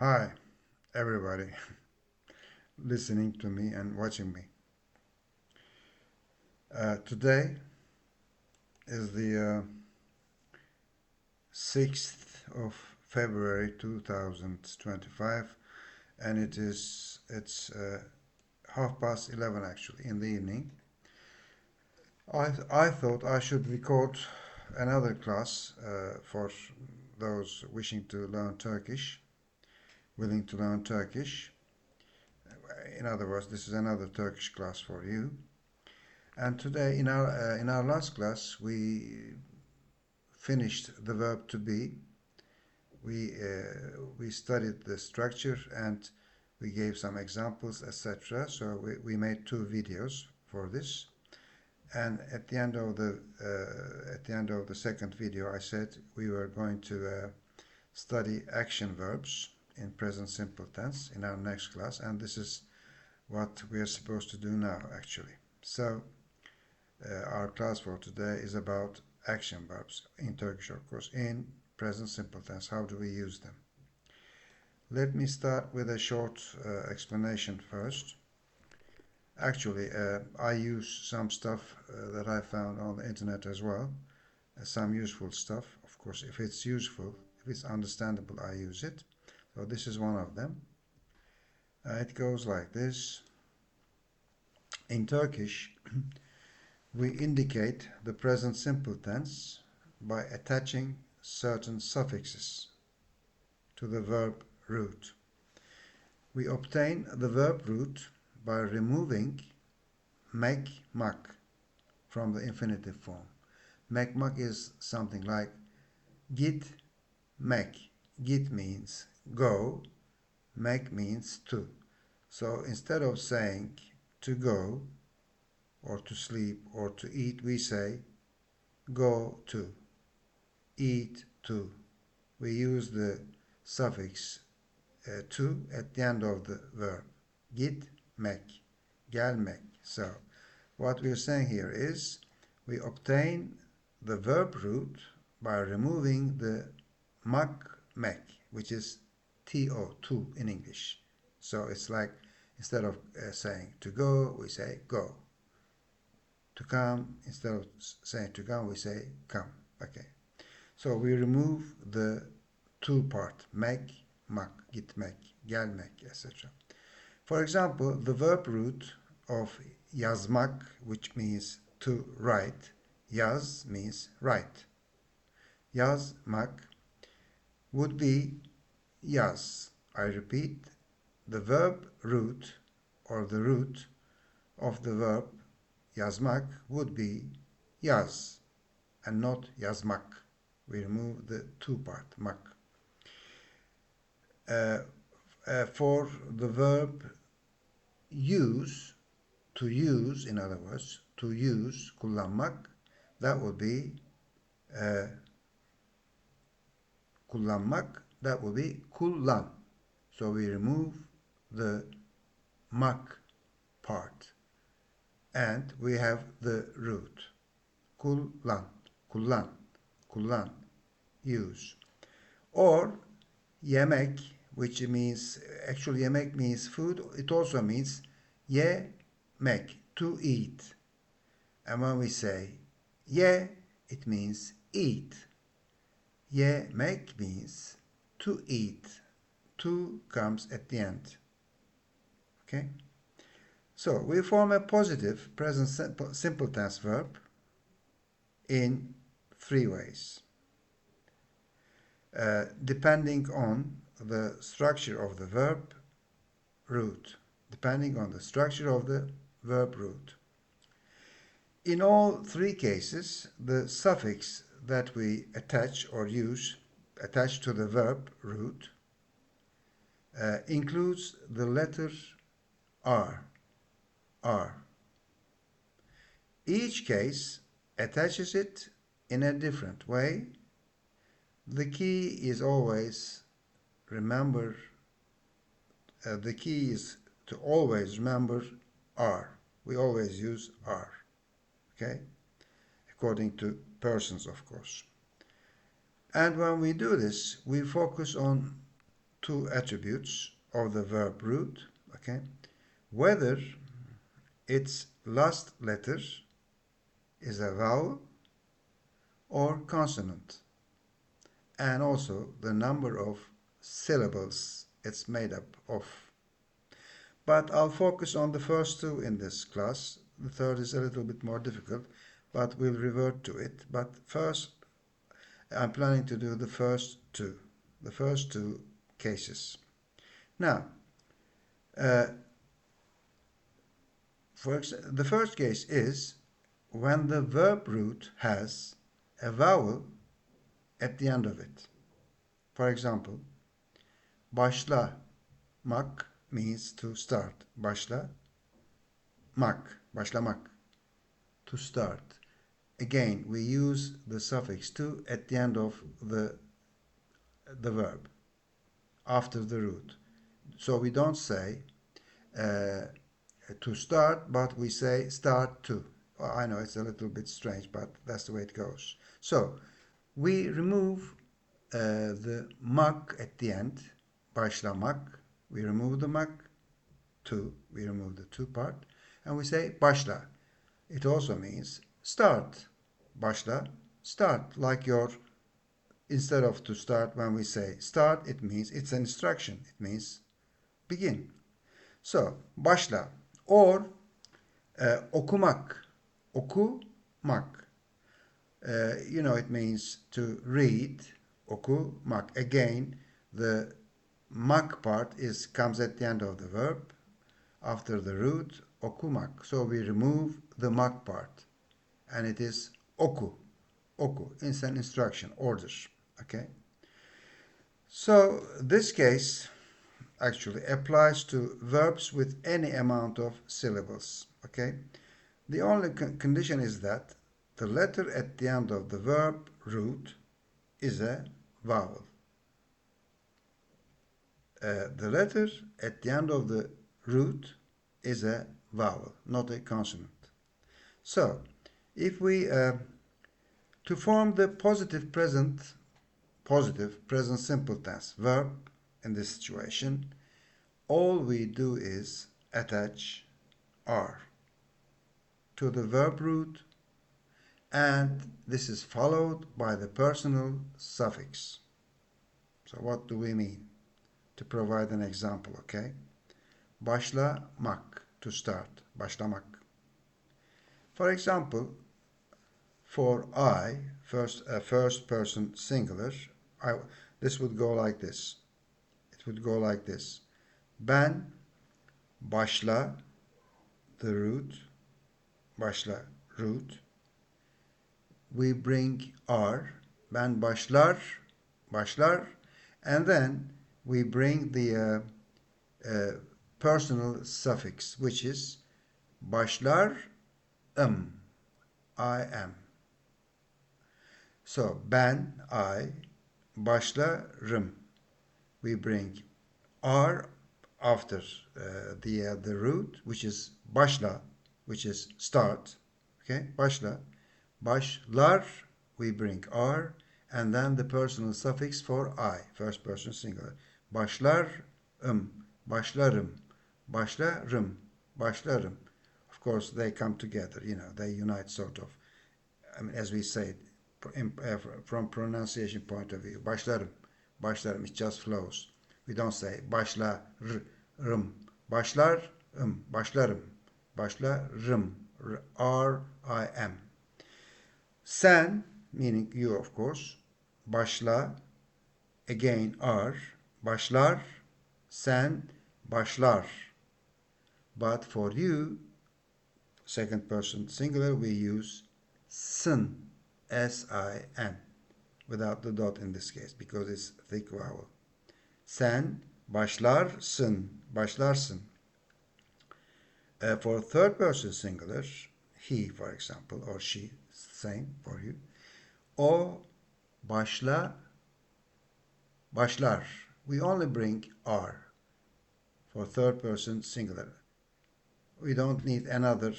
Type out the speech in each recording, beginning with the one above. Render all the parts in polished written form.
Hi, everybody listening to me and watching me. Today is the 6th of February 2025, and it's half past 11 actually in the evening. I thought I should record another class for those wishing to learn Turkish, willing to learn Turkish. In other words, this is another Turkish class for you. And today, in our last class, we finished the verb to be. We studied the structure and we gave some examples, etc. So we made two videos for this. And at the end of the second video, I said we were going to study action verbs in present simple tense in our next class, and this is what we are supposed to do now, actually. So our class for today is about action verbs in Turkish, of course, in present simple tense. How do we use them? Let me start with a short explanation first. Actually, I use some stuff that I found on the internet as well, some useful stuff. Of course, if it's useful, if it's understandable, I use it. So this is one of them. It goes like this. In Turkish, we indicate the present simple tense by attaching certain suffixes to the verb root. We obtain the verb root by removing mek, mak from the infinitive form. Mek, mak is something like git, mek. Git means go, mek means to. So instead of saying to go, or to sleep, or to eat, we say go to, eat to. We use the suffix to at the end of the verb. Gitmek, gelmek. So what we're saying here is we obtain the verb root by removing the mek, which is to in English. So it's like instead of saying to go, we say go. To come, instead of saying to come, we say come. Okay. So we remove the to part, mek, mak, gitmek, gelmek, etc. For example, the verb root of yazmak, which means to write, yaz means write. Yazmak would be yaz. I repeat, the verb root or the root of the verb yazmak would be yaz and not yazmak. We remove the to part, mak. For the verb use, to use, in other words, to use, kullanmak, that would be kullanmak, that would be kullan. So we remove the mak part and we have the root. Kullan, kullan, kullan, use. Or yemek, which means, actually yemek means food, it also means yemek, to eat. And when we say ye, it means eat. Yemek means to eat. To comes at the end. Okay? So we form a positive present simple tense verb in three ways. Depending on the structure of the verb root. Depending on the structure of the verb root. In all three cases, the suffix that we attach or use, attached to the verb root, includes the letter R. R. Each case attaches it in a different way. The key is always remember, the key is to always remember R. We always use R. Okay? According to persons, of course. And when we do this, we focus on two attributes of the verb root, okay, whether its last letter is a vowel or consonant, and also the number of syllables it's made up of. But I'll focus on the first two in this class. The third is a little bit more difficult, but we'll revert to it. But first, I'm planning to do the first two cases. Now, the first case is when the verb root has a vowel at the end of it. For example, başlamak means to start. Başlamak, to start. Again, we use the suffix to at the end of the verb, after the root. So we don't say to start, but we say start to. Well, I know it's a little bit strange, but that's the way it goes. So we remove the mak at the end, başlamak. We remove the mak, to. We remove the to part, and we say başla. It also means start. Başla, start. Like instead of to start, when we say start, it means it's an instruction. It means begin. So, başla. Or okumak. Okumak. It means to read. Okumak. Again, the mak part comes at the end of the verb, after the root, okumak. So we remove the mak part, and it is oku. Oku. It's an instruction, order. Okay. So this case actually applies to verbs with any amount of syllables. Okay. The only condition is that the letter at the end of the verb root is a vowel. The letter at the end of the root is a vowel, not a consonant. So, if we to form the positive present simple tense verb in this situation, all we do is attach R to the verb root, and this is followed by the personal suffix. So what do we mean? To provide an example, okay? Başlamak, to start. Başlamak. For example, for I, first person singular, this would go like this. It would go like this. Ben, başla, the root, başla, root. We bring R, ben başlar, and then we bring the personal suffix, which is başlar, I am. So ben, I, başlarım. We bring R after the root, which is başla, which is start. Okay, başla. Başlar, we bring R, and then the personal suffix for I, first person singular. Başlarım, başlarım. Of course, they come together, they unite sort of. I mean, as we say, from pronunciation point of view, başlarım, it just flows. We don't say başlarım, başlarım, R, I am. Sen, meaning you, of course, başla, again R, başlar, sen, başlar. But for you, second person singular, we use sin, S-I-N, without the dot in this case, because it's thick vowel. Sen başlarsın, for third person singular, he, for example, or she, same for you. O başlar. We only bring R for third person singular. We don't need another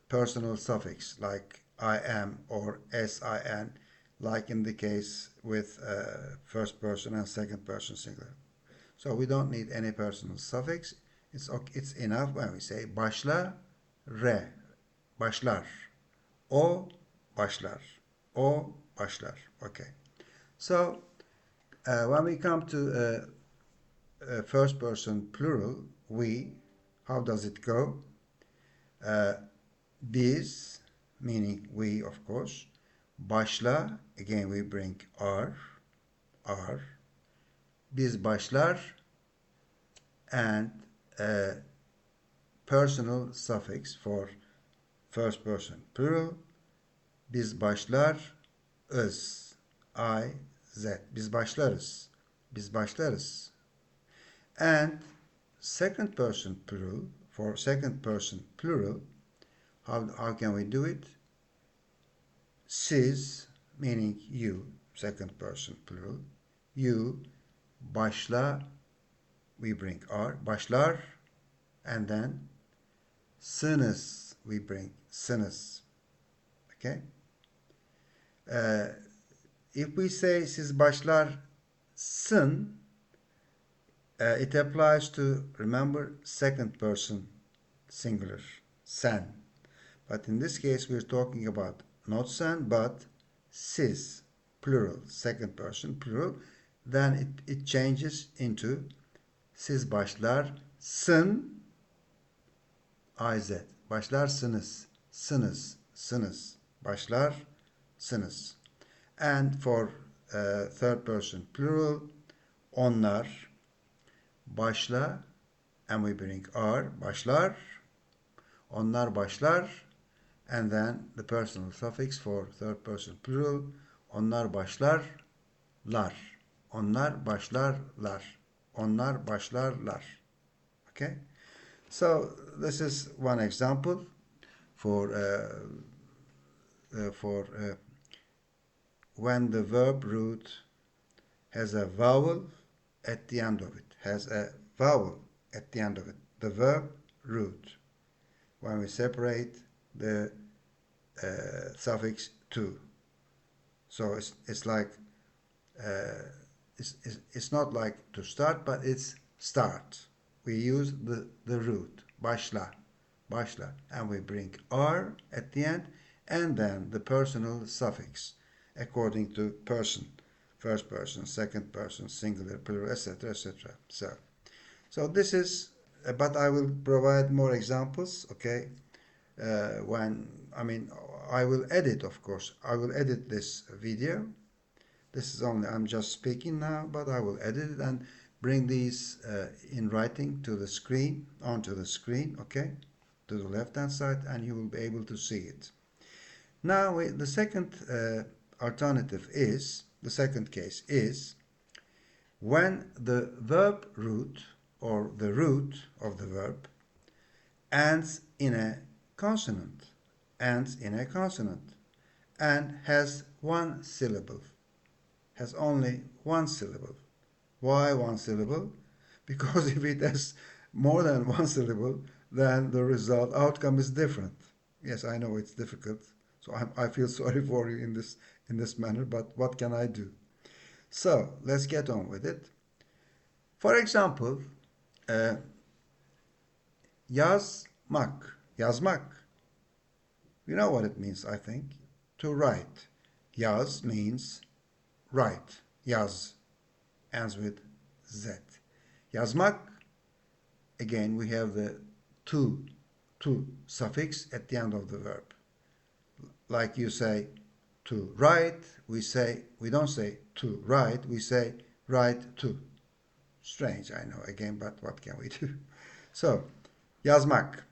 personal suffix like I am or sin, like in the case with first person and second person singular. So we don't need any personal suffix. It's enough when we say başla, re, başlar, o başlar, o başlar. Okay. So when we come to first person plural, we, how does it go? Biz, meaning we, of course. Başla, again we bring are. Biz başlar, and personal suffix for first person plural. Biz başlar, ız, I, z. Biz başlarız. Biz başlarız. And second person plural, for second person plural, how can we do it? Siz, meaning you, second person plural. You, başla, we bring are, başlar, and then sınız, we bring sınız. Okay? If we say siz başlarsın, it applies to, remember, second person singular, sen. But in this case, we're talking about not sen, but siz, plural, second person plural. Then it changes into siz başlarsın, iz. Başlarsınız, sınız, başlarsınız. And for third person plural, onlar, başla, and we bring are, başlar, onlar başlar, and then the personal suffix for third person plural, onlar başlarlar, onlar başlarlar, onlar başlarlar. Okay? So this is one example for when the verb root has a vowel at the end of it, the verb root, when we separate the suffix to. So it's like, it's not like to start, but it's start. We use the root, başla, and we bring are at the end, and then the personal suffix according to person, first person, second person, singular, plural, etc., etc. So this is, but I will provide more examples, okay? I will edit, of course. I will edit this video. This is only, I'm just speaking now, but I will edit it and bring these in writing to the screen, onto the screen, okay? To the left-hand side, and you will be able to see it. Now, the second alternative is, the second case is, when the verb root, or the root of the verb, ends in a consonant, and has one syllable, has only one syllable. Why one syllable? Because if it has more than one syllable, then the result outcome is different. Yes, I know it's difficult, so I feel sorry for you in this manner, but what can I do? So let's get on with it. For example, yazmak. You know what it means, I think. To write. Yaz means write. Yaz ends with Z. Yazmak, again, we have the to suffix at the end of the verb. Like you say to write, we don't say to write, we say write to. Strange, I know, again, but what can we do? So, yazmak.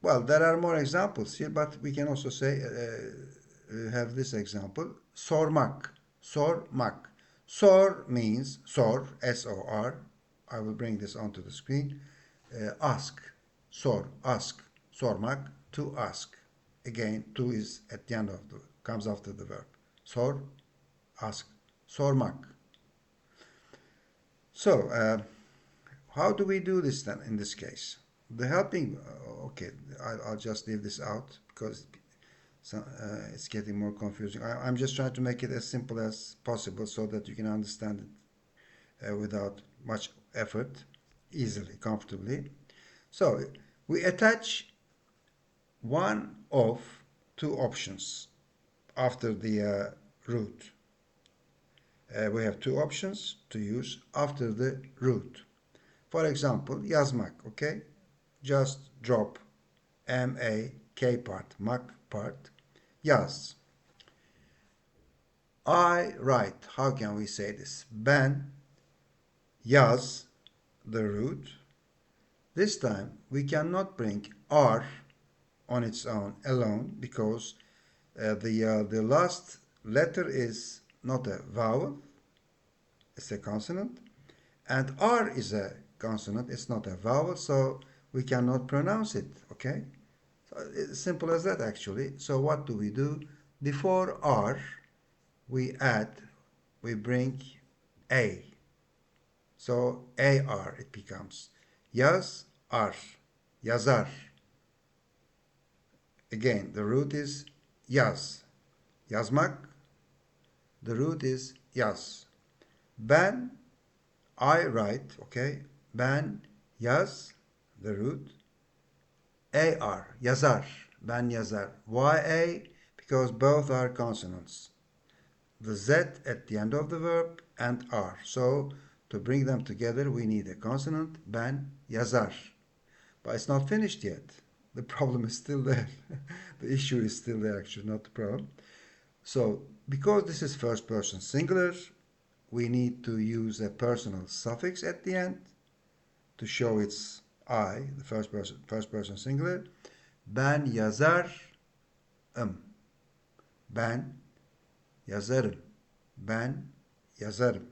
Well, there are more examples here, but we can also say, have this example, sormak. Sor means, S-O-R. I will bring this onto the screen. Ask. Ask. Sormak, to ask. Again, to is at the end of comes after the verb. Sor, ask. Sormak. So, how do we do this then in this case? The helping, okay, I'll just leave this out because it's getting more confusing. I'm just trying to make it as simple as possible so that you can understand without much effort, easily, comfortably. So we attach one of two options after the root. We have two options to use after the root. For example, yazmak, okay? Just drop M-A-K part, mak part, yaz. I write, how can we say this? Ben yaz, the root. This time we cannot bring R on its own alone because the last letter is not a vowel, it's a consonant, and R is a consonant, it's not a vowel, so we cannot pronounce it, okay? So it's simple as that actually. So what do? Before R, we bring A. So AR it becomes. Yaz, ar, yazar. Again, the root is yaz. Yazmak, the root is yaz. Ben, I write, okay? Ben yaz, the root. AR, yazar. Ben yazar. YA, because both are consonants. The Z at the end of the verb and R. So to bring them together, we need a consonant, ben yazar. But it's not finished yet. The problem is still there. The issue is still there, actually, not the problem. So because this is first person singular, we need to use a personal suffix at the end to show it's I, the first person singular. Ben yazarım. Ben yazarım. Ben yazarım.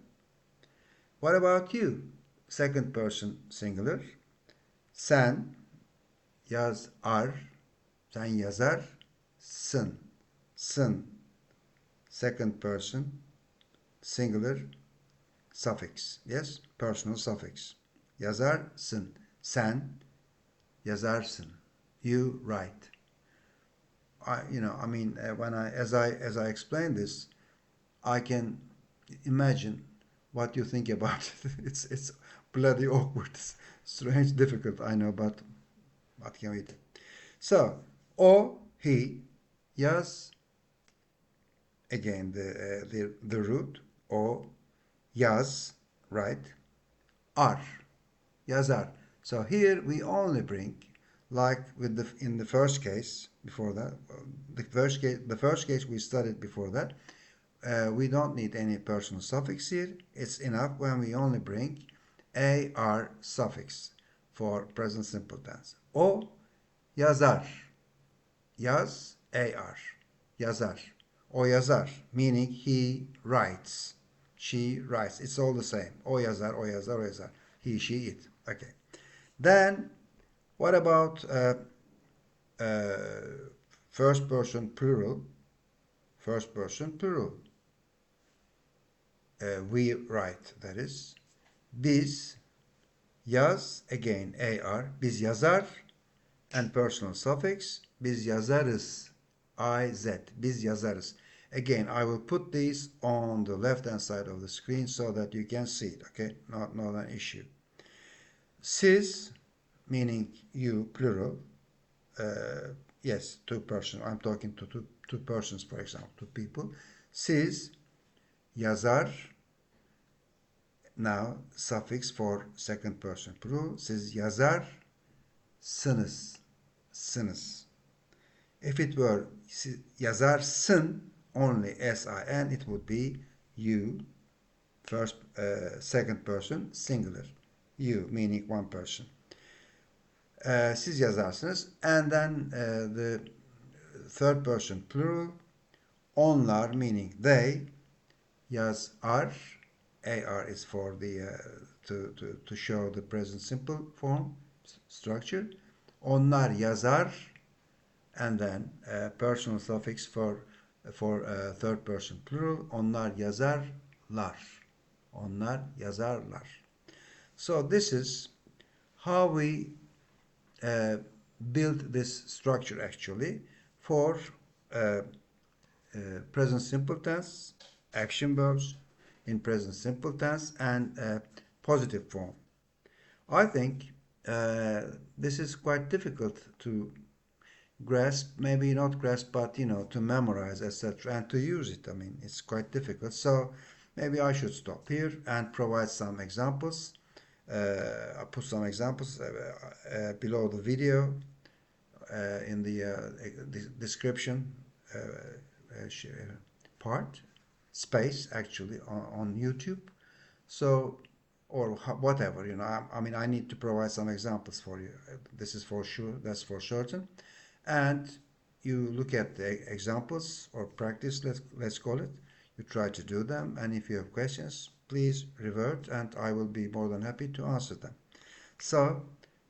What about you? Second person singular. Sen yazar. Sen yazarsın. Sın. Second person singular suffix. Yes, personal suffix. Yazarsın. Sen yazarsın. You write. As I explain this, I can imagine what you think about it. It's bloody awkward, strange, difficult, I know, but what can we do? So, o, he, yaz, again the root, o, yaz, right, ar, yazar. So here we only bring, like in the first case before that, the first case we studied before that. We don't need any personal suffix here. It's enough when we only bring AR suffix for present simple tense. O yazar. Yaz AR. Yazar. O yazar, meaning he writes. She writes. It's all the same. O yazar, o yazar, o yazar. He, she, it. Okay. Then, what about first person plural? First person plural. We write, that is. Biz yaz, again AR. Biz yazar, and personal suffix. Biz yazarız. IZ. Biz yazarız. Again, I will put these on the left hand side of the screen so that you can see it. Okay, not an issue. Siz, meaning you, plural. Yes, two person. I'm talking to two persons, for example, two people. Siz yazar, now suffix for second person plural. Siz yazarsınız. Sınız. If it were yazarsın, only S-I-N, it would be you, second person singular. You, meaning one person. Siz yazarsınız. And then the third person plural, onlar, meaning they, yazar, AR is for the to show the present simple form structure. Onlar yazar, and then personal suffix for third person plural. Onlar yazarlar. Onlar yazarlar. So this is how we build this structure actually for present simple tense, action verbs. in present simple tense and positive form. I think this is quite difficult to grasp, maybe not grasp, but to memorize, etc., and to use it. I mean, it's quite difficult. So maybe I should stop here and provide some examples. I'll put some examples below the video in the description part, space actually on YouTube. So, or whatever, I mean, I need to provide some examples for you. This is for sure, that's for certain. And you look at the examples or practice, let's call it. You try to do them, and if you have questions, please revert, and I will be more than happy to answer them. So,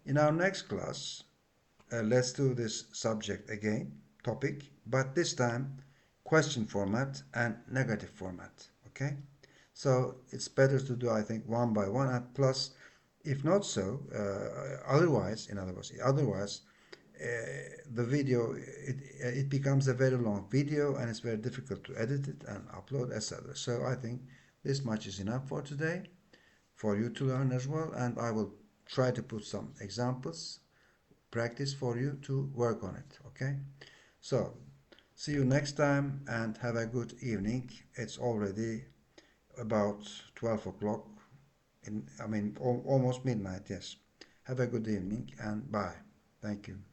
in our next class, let's do this subject again, topic, but this time question format and negative format. Okay? So it's better to do, I think, one by one, and plus, if not so, otherwise, the video, it becomes a very long video and it's very difficult to edit it and upload, etc. So I think this much is enough for today for you to learn as well, and I will try to put some examples, practice for you to work on it. Okay? So see you next time and have a good evening. It's already about 12 o'clock, almost midnight. Yes. Have a good evening and bye. Thank you.